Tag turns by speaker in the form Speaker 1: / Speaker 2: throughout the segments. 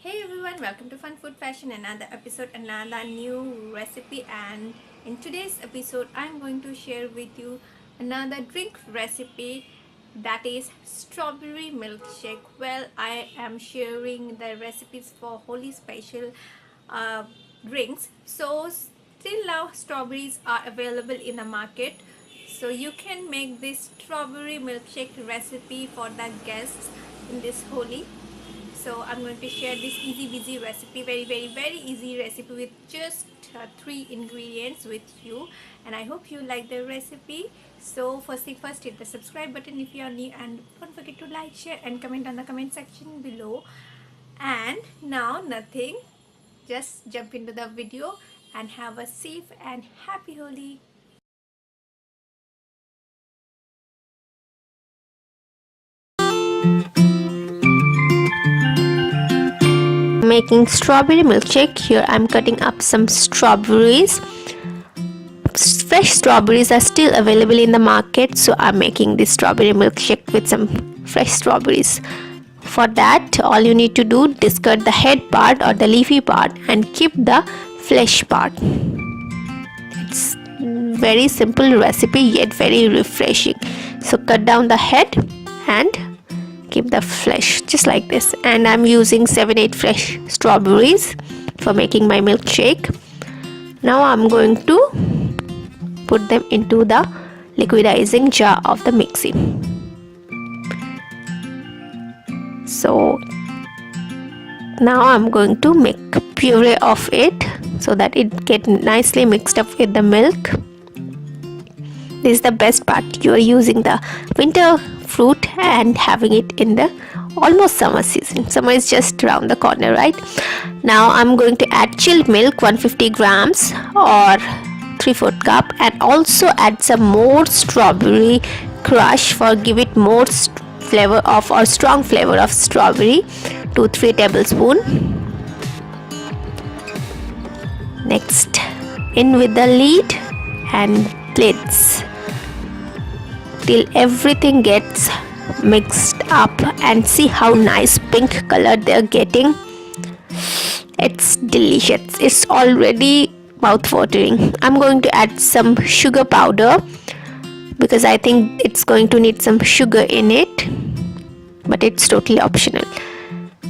Speaker 1: Hey everyone, welcome to Fun Food Fashion, another episode, another new recipe. And in today's episode I'm going to share with you another drink recipe, that is strawberry milkshake. Well, I am sharing the recipes for Holi special uh, drinks. So still now strawberries are available in the market, so you can make this strawberry milkshake recipe for the guests in this Holi. So I'm going to share this easy recipe, very easy recipe with just 3 ingredients with you, and I hope you like the recipe. So first hit the subscribe button if you are new, and don't forget to like, share and comment on the comment section below. And now nothing, just jump into the video and have a safe and happy Holi.
Speaker 2: Making strawberry milkshake. Here I'm cutting up some strawberries. Fresh strawberries are still available in the market, so I'm making this strawberry milkshake with some fresh strawberries. For that, all you need to do, discard the head part or the leafy part and keep the flesh part. It's very simple recipe yet very refreshing. So cut down the head and keep the flesh just like this. And I'm using 7-8 fresh strawberries for making my milkshake. Now I'm going to put them into the liquidizing jar of the mixie. So now I'm going to make a puree of it so that it get nicely mixed up with the milk. This is the best part. You are using the winter fruit and having it in the almost summer season. Summer is just around the corner, right? Now I'm going to add chilled milk, 150 grams or 3/4 cup, and also add some more strawberry crush for give it more flavor of or strong flavor of strawberry, 2-3 tablespoon. Next, in with the lid and lids till everything gets mixed up, and see how nice pink color they're getting. It's delicious. It's already mouth-watering. I'm going to add some sugar powder because I think it's going to need some sugar in it, but it's totally optional.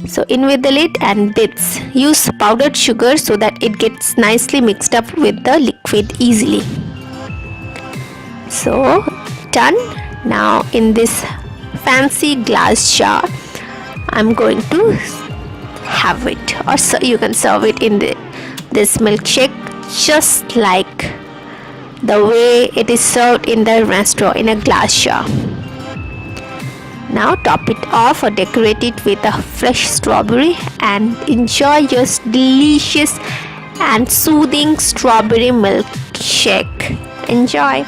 Speaker 2: So in with the lid and lids. Use powdered sugar so that it gets nicely mixed up with the liquid easily. So done. Now in this fancy glass jar I'm going to have it, or so you can serve it in this milkshake just like the way it is served in the restaurant in a glass jar. Now top it off or decorate it with a fresh strawberry and enjoy your delicious and soothing strawberry milkshake. Enjoy.